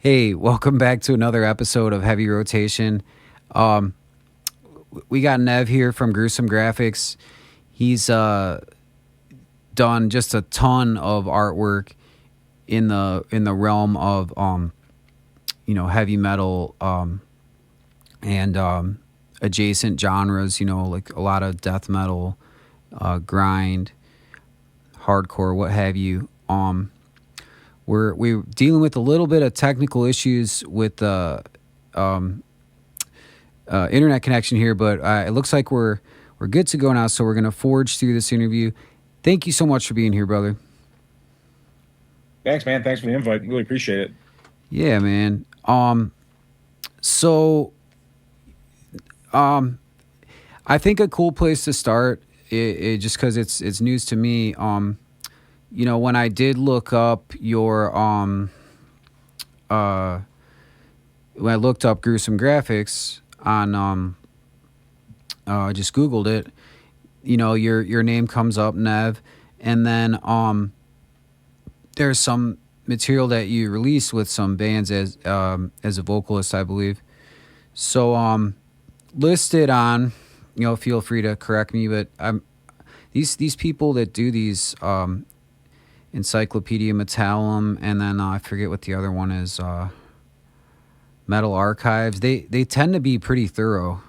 Hey, welcome back to another episode of Heavy Rotation. Um, we got Nev here from Gruesome Graphx. He's done just a ton of artwork in the realm of heavy metal and adjacent genres. Like a lot of death metal, grind, hardcore, what have you. We're dealing with a little bit of technical issues with the internet connection here, but it looks like we're good to go now. So we're gonna forge through this interview. Thank you so much for being here, brother. Thanks, man. Thanks for the invite. Really appreciate it. Yeah, man. So um, I think a cool place to start, just because it's news to me. When I did look up your uh, when I looked up Gruesome Graphics on just Googled it. Your name comes up, Nev, and then there's some material that you released with some bands as a vocalist, I believe. So listed on, feel free to correct me, but these people that do these Encyclopedia Metallum, and then I forget what the other one is, Metal Archives. They tend to be pretty thorough.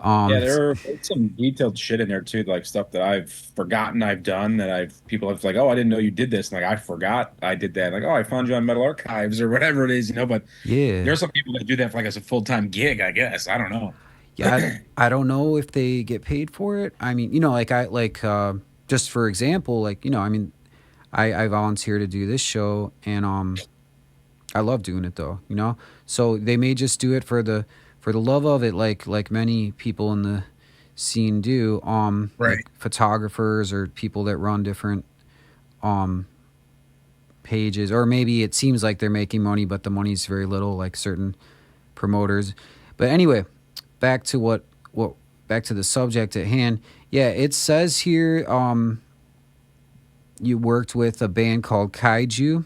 Yeah, Um, there's some detailed shit in there too, like stuff that I've forgotten I've done that I've people have like, oh, I didn't know you did this. And like I forgot I did that. Like, oh, I found you on Metal Archives or whatever it is. But yeah, there's some people that do that for like as a full-time gig, I guess. I don't know. yeah. I don't know if they get paid for it. I mean, just for example, I volunteer to do this show, and I love doing it though. So they may just do it for the love of it, like many people in the scene do. Right. Like photographers or people that run different um pages, or maybe it seems like they're making money, but the money's very little, like certain promoters. But anyway, back to what back to the subject at hand. Yeah, it says here you worked with a band called Kaiju.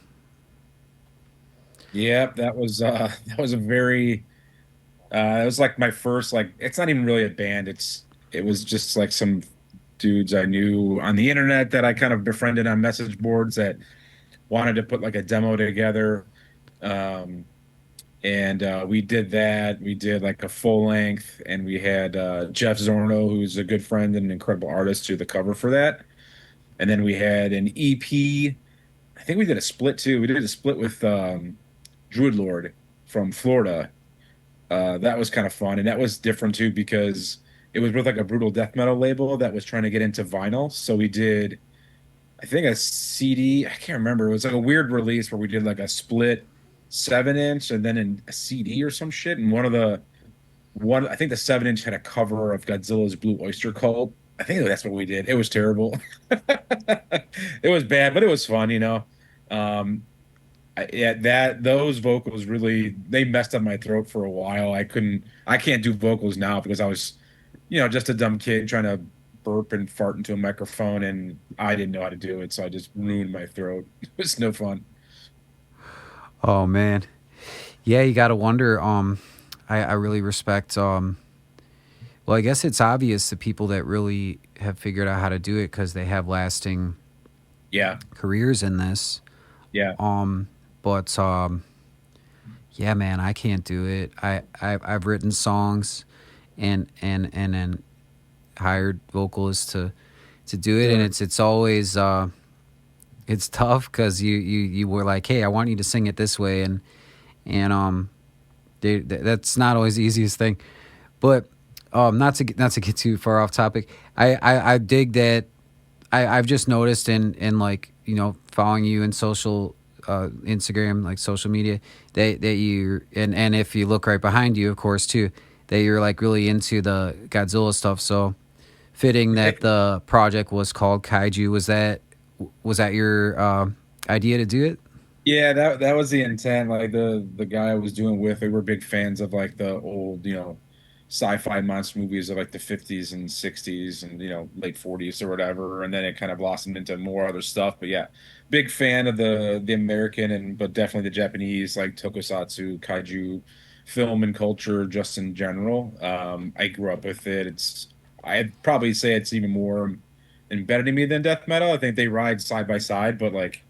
Yep, that was that was a very it was like my first like it's not even really a band. It was just like some dudes I knew on the internet that I kind of befriended on message boards that wanted to put like a demo together. Um, and we did that. We did like a full length, and we had Jeff Zorno, who's a good friend and an incredible artist, do the cover for that. And then we had an EP. I think we did a split too. We did a split with Druid Lord from Florida. That was kind of fun, and that was different too because it was with like a brutal death metal label that was trying to get into vinyl. So we did I think a CD. I can't remember. It was like a weird release where we did like a split 7 inch and then a CD or some shit. And one, I think the 7 inch had a cover of Godzilla's Blue Oyster Cult. I think that's what we did. It was terrible. It was bad, but it was fun. Um, yeah, that those vocals really they messed up my throat for a while. I can't do vocals now because I was, just a dumb kid trying to burp and fart into a microphone and I didn't know how to do it, so I just ruined my throat. It was no fun. Oh man, yeah, you gotta wonder. I really respect. Well, I guess it's obvious the people that really have figured out how to do it because they have lasting Yeah, careers in this. yeah. Um, but yeah, man, I can't do it. I've written songs and hired vocalists to do it, and Sure. it's always it's tough because you were like, hey, I want you to sing it this way, and that's not always the easiest thing. But not to get too far off topic. I dig that. I've just noticed in like following you in social Instagram, like social media, that you and if you look right behind you, of course, too, that you're like really into the Godzilla stuff. So fitting that the project was called Kaiju. Was that your idea to do it? Yeah, that was the intent. Like the guy I was doing with, we were big fans of like the old, sci-fi monster movies of like the 50s and 60s and late 40s or whatever, and then it kind of blossomed into more other stuff. But yeah, big fan of the American and but definitely the Japanese like tokusatsu kaiju film and culture just in general. I grew up with it. I'd probably say it's even more embedded in me than death metal. I think they ride side by side, but like,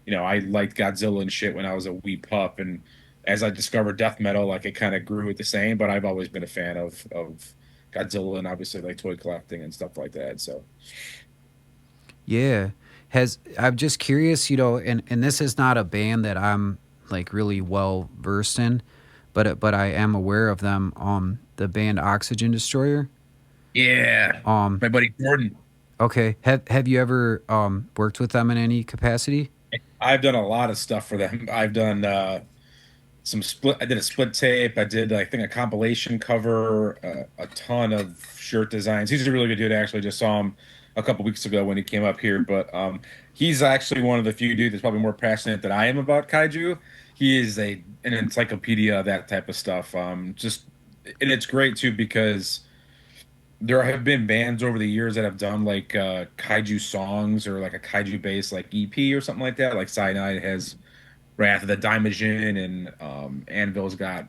I liked Godzilla and shit when I was a wee pup, and as I discovered death metal, like it kind of grew with the same. But I've always been a fan of Godzilla and obviously like toy collecting and stuff like that. So Yeah. I'm just curious, and this is not a band that I'm like really well versed in, but I am aware of them. The band Oxygen Destroyer. yeah, Um, my buddy Jordan. okay. Have you ever worked with them in any capacity? I've done a lot of stuff for them. I've done some split. I did a split tape. I did, I think, a compilation cover, a ton of shirt designs. He's a really good dude. I actually just saw him a couple weeks ago when he came up here. But he's actually one of the few dudes that's probably more passionate than I am about kaiju. He is an encyclopedia of that type of stuff. Just and it's great too because there have been bands over the years that have done like kaiju songs or like a kaiju based like EP or something like that. Like Cyanide has Wrath of the Daimajin, and Anvil's got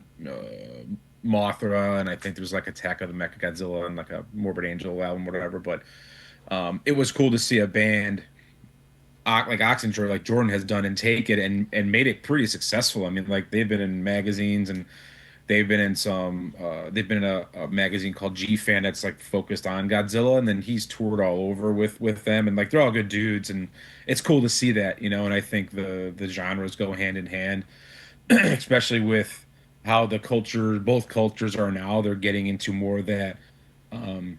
Mothra, and I think there's like Attack of the Mechagodzilla and like a Morbid Angel album, whatever. But it was cool to see a band like Oxenfree, like Jordan has done, and take it and made it pretty successful. I mean, like they've been in magazines and they've been in they've been in a magazine called G Fan that's like focused on Godzilla, and then he's toured all over with them, and like they're all good dudes, and it's cool to see that, and I think the genres go hand in hand, especially with how both cultures are now. They're getting into more of that, um,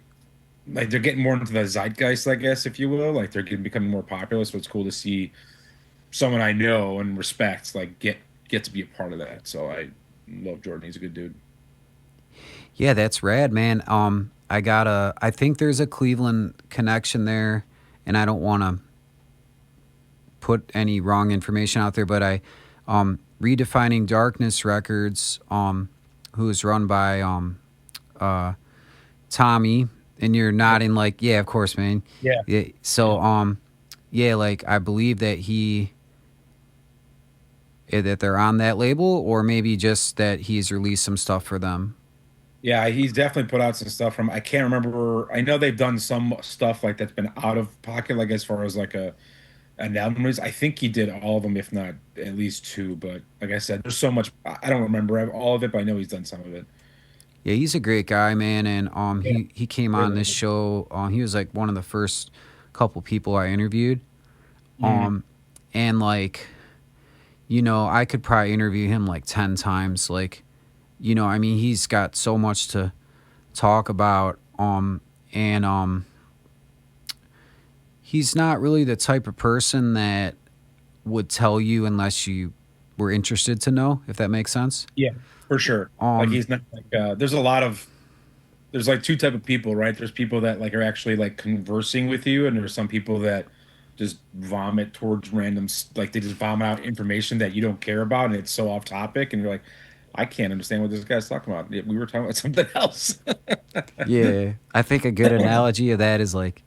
like they're getting more into the zeitgeist, I guess, if you will. Like they're becoming more popular, so it's cool to see someone I know and respect like get to be a part of that. So I love Jordan. He's a good dude. Yeah, that's rad, man. I think there's a Cleveland connection there, and I don't want to put any wrong information out there, but Redefining Darkness Records, who is run by uh, Tommy, and you're nodding like, yeah, of course, man. Yeah. Yeah. So, yeah, like I believe that that they're on that label, or maybe just that he's released some stuff for them. Yeah, he's definitely put out some stuff from. I can't remember. I know they've done some stuff like that's been out of pocket, like as far as like an album release. I think he did all of them, if not at least two. But like I said, there's so much. I don't remember all of it, but I know he's done some of it. Yeah, he's a great guy, man, and Yeah, he came on this really. show. He was like one of the first couple people I interviewed. Mhm. Um, and like, I could probably interview him like 10 times. Like, I mean, he's got so much to talk about. And he's not really the type of person that would tell you unless you were interested to know, if that makes sense. Yeah, for sure. Like Um, he's not like there's like two type of people, right? There's people that like are actually like conversing with you, and there's some people that just vomit towards like they just vomit out information that you don't care about, and it's so off topic, and you're like, I can't understand what this guy's talking about. Yeah, we were talking about something else. yeah, I think a good analogy of that is like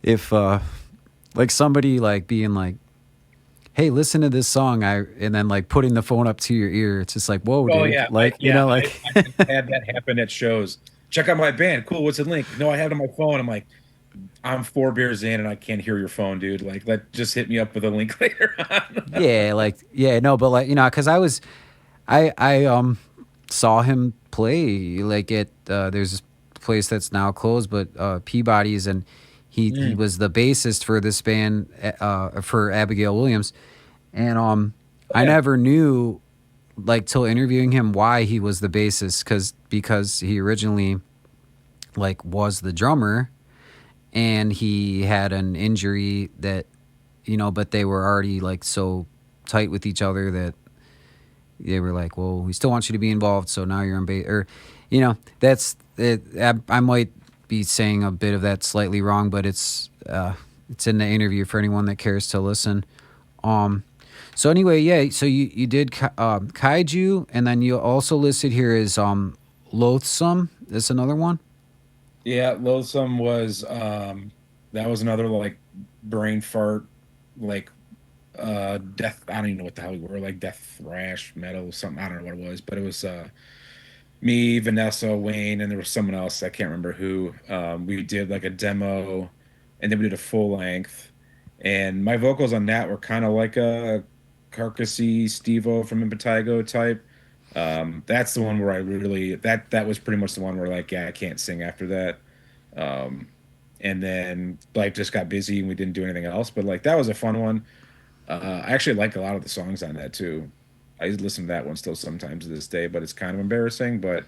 if like somebody like being like, hey, listen to this song, and then like putting the phone up to your ear. It's just like, whoa, Oh dude. yeah, Like, like I've had that happen at shows. Check out my band. Cool. What's the link? No, I have it on my phone. I'm like, I'm 4 beers in and I can't hear your phone, dude. Like, just hit me up with a link later on. yeah, like yeah, no, but like, because I saw him play like at there's this place that's now closed, but Peabody's, and he Mm. was the bassist for this band for Abigail Williams, and I Yeah. never knew like till interviewing him why he was the bassist, because he originally like was the drummer, and he had an injury that but they were already like so tight with each other that they were like, well, we still want you to be involved, so now you're on bass, or that's it. I might be saying a bit of that slightly wrong, but it's in the interview for anyone that cares to listen. um So anyway, yeah. So you did kaiju, and then you also listed here is loathsome. That's another one. Yeah, Loathsome was that was another like brain fart, like death. I don't even know what the hell we were, like death thrash metal something. I don't know what it was, but it was me, Vanessa, Wayne, and there was someone else. I can't remember who. We did like a demo, and then we did a full length. And my vocals on that were kind of like a Carcassy Stevo from Impetigo type. That's the one where I really that was pretty much the one where like yeah I can't sing after that. Um, and then life just got busy and we didn't do anything else. But like that was a fun one. I actually like a lot of the songs on that too. I listen to that one still sometimes to this day, but it's kind of embarrassing. But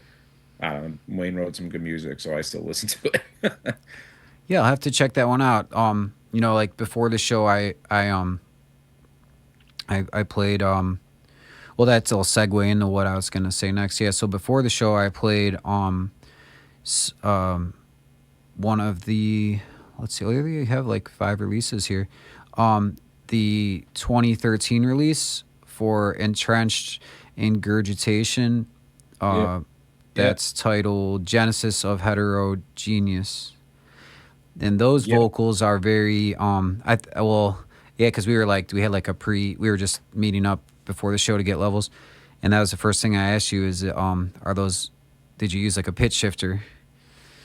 I don't know. Wayne wrote some good music, so I still listen to it. Yeah, I'll have to check that one out. Like before the show, I played well, that's a segue into what I was gonna say next. Yeah, so before the show, I played s- um one of the, let's see, we have like 5 releases here. Um, the 2013 release for Entrenched Ingurgitation. Yep. Uh, Yep. that's titled Genesis of Heterogenius. And those Yep. vocals are very well, yeah, because we had like we were just meeting up before the show to get levels, and that was the first thing I asked you is are those, did you use like a pitch shifter?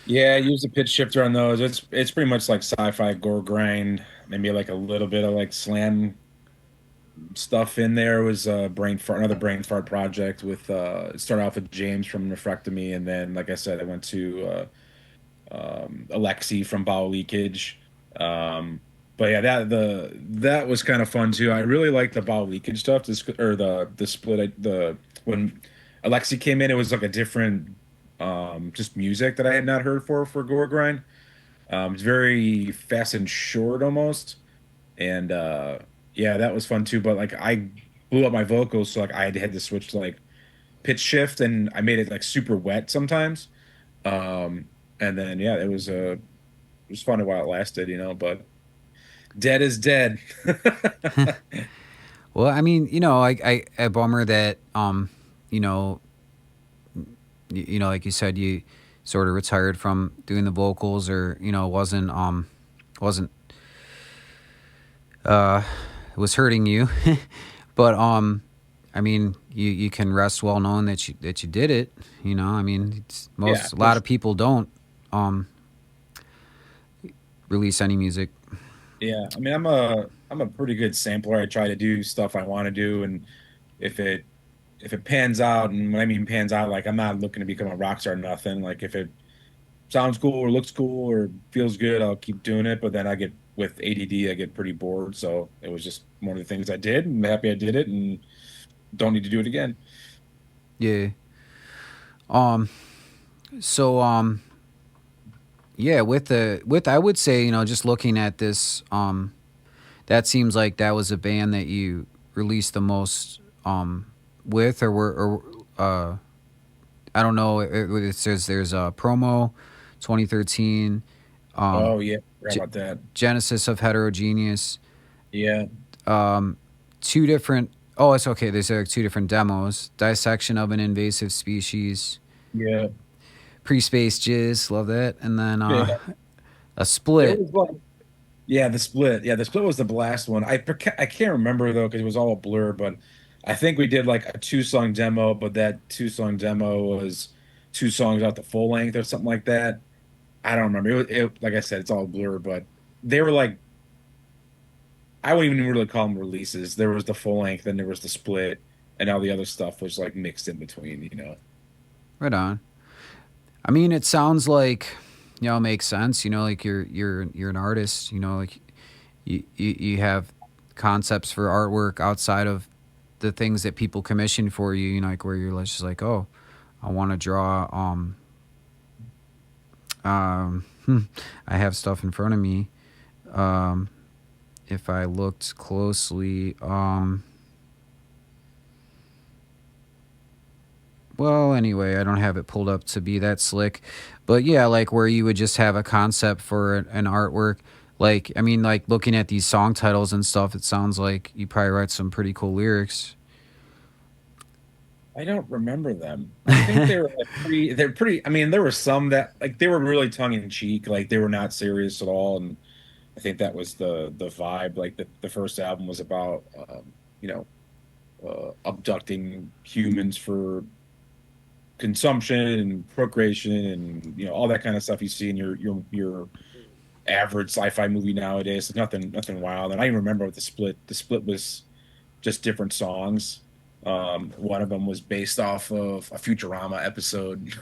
Yeah, I use the pitch shifter on those. It's pretty much like sci-fi gore grind, maybe like a little bit of like slam stuff in there. It was brain fart, another brain fart project with it started off with James from Nephrectomy, and then like I said, I went to Alexi from Bowel Leakage. But yeah, that was kind of fun too. I really liked the bowel leakage stuff. Or the split. The when Alexi came in, it was like a different just music that I had not heard for Gore Grind. It's very fast and short almost, and yeah, that was fun too. But like I blew up my vocals, so like I had to switch to like pitch shift, and I made it like super wet sometimes. Um, and then yeah, it was fun while it lasted, but dead is dead. Well, I mean, a bummer that you know, like you said, you sort of retired from doing the vocals, or wasn't uh was hurting you. But I mean, you can rest well knowing that you did it. I mean, Yeah, a lot of people don't um release any music. yeah. I mean, I'm a pretty good sampler. I try to do stuff I want to do, and if it if it pans out, and when I mean pans out, like I'm not looking to become a rock star or nothing. Like if it sounds cool or looks cool or feels good, I'll keep doing it. But then I get with ADD, I get pretty bored. So it was just one of the things I did. I'm happy I did it, and don't need to do it again. Yeah. Um. So yeah, with I would say, just looking at this, that seems like that was a band that you released the most with, or I don't know. It says there's a promo, 2013, um, Oh yeah, forgot G- about that. Genesis of Heterogeneous, Yeah, um, two different. Oh, it's okay. There's like two different demos. Dissection of an invasive species, yeah, pre-space jizz, love that, and then yeah. a There split. was like yeah, the split. Yeah, the split was the last one. I can't remember though because it was all a blur. But I think we did like a 2 song demo, but that 2 song demo was 2 songs out the full length or something like that. I don't remember. Like I said, it's all a blur. But they were like I wouldn't even really call them releases. There was the full length, then there was the split, and all the other stuff was like mixed in between. Right on. I mean, it sounds like, it makes sense. Like you're an artist. Like you have concepts for artwork outside of the things that people commission for you. Like where you're just like, oh, I want to draw. I have stuff in front of me. Um, if I looked closely, well, anyway, I don't have it pulled up to be that slick, but yeah, like where you would just have a concept for an artwork. Like, I mean, like looking at these song titles and stuff, it sounds like you probably write some pretty cool lyrics. I don't remember them. I think they were like they're pretty, I mean, there were some that like they were really tongue in cheek, like they were not serious at all. And I think that was the vibe. Like the first album was about you know, abducting humans for consumption and procreation and all that kind of stuff you see in your average sci-fi movie nowadays. It's nothing wild. And I even remember with the split. The split was just different songs. One of them was based off of a Futurama episode.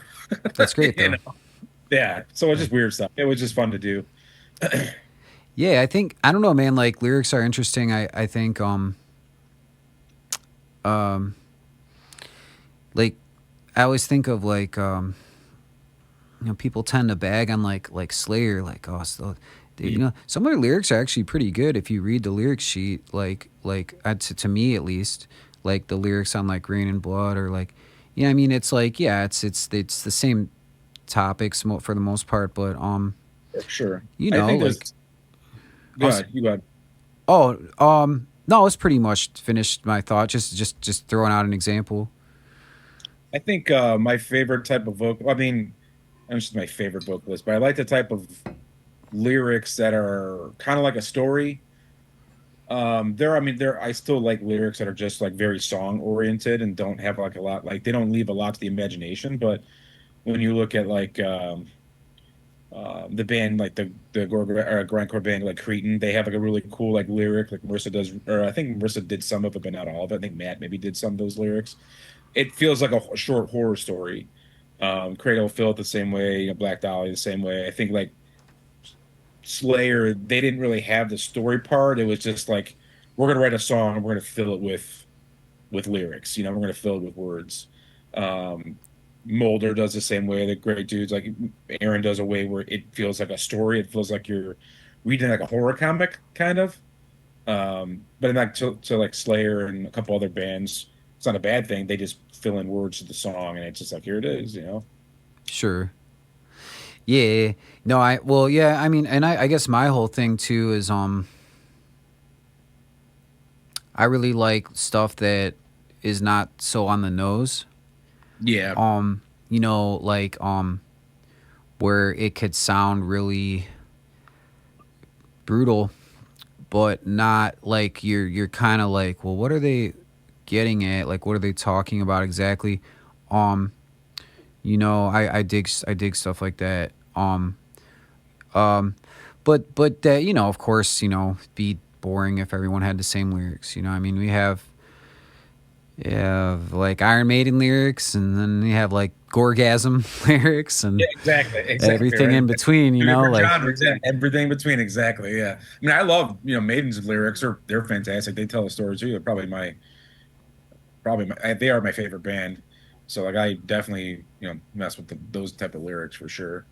That's great You though. know? Yeah. So it's just weird stuff. It was just fun to do. Yeah, I think I don't know, man. Like lyrics are interesting. I think um like I always think of like people tend to bag on like Slayer, like oh so they, some of their lyrics are actually pretty good if you read the lyric sheet. To me at least, like the lyrics on like Rain and Blood or like I mean it's like yeah it's the same topics for the most part, but For sure. you I know think like there's good. You got. oh, no, it's pretty much finished my thought. Just throwing out an example. I think my favorite type of vocal. I mean, I'm just my favorite vocalist, but I like the type of lyrics that are kind of like a story. I mean, I still like lyrics that are just like very song oriented and don't have like a lot, like they don't leave a lot to the imagination. But when you look at like the band, like the grindcore band, like Cretin, they have like a really cool like lyric, like Marissa does, or I think Marissa did some of it, but not all of it. I think Matt maybe did some of those lyrics. It feels like a short horror story. Cradle of Filth the same way, Black Dahlia the same way. I think like Slayer, they didn't really have the story part. It was just like we're gonna write a song and we're gonna fill it with lyrics. We're gonna fill it with words. Um, Mulder does the same way. The great dudes like Aaron does a way where it feels like a story. It feels like you're reading like a horror comic kind of. But in like to like Slayer and a couple other bands, it's not a bad thing. They just fill in words to the song, and it's just like here it is. Sure. Yeah. No, I well, yeah. I mean, and I guess my whole thing too is I really like stuff that is not so on the nose. Yeah, Like where it could sound really brutal, but not like you're kind of like, well, what are they getting at? Like, what are they talking about exactly? Um, I dig stuff like that. Um, but that of course, be boring if everyone had the same lyrics. I mean, we have like Iron Maiden lyrics, and then we have like Gorgasm lyrics, yeah, and exactly, everything right. in between. Two different Like genres, yeah, everything in between, exactly. Yeah, I mean, I love Maiden's lyrics are they're fantastic. They tell a story too. They're they are my favorite band. So like I definitely mess with those type of lyrics for sure.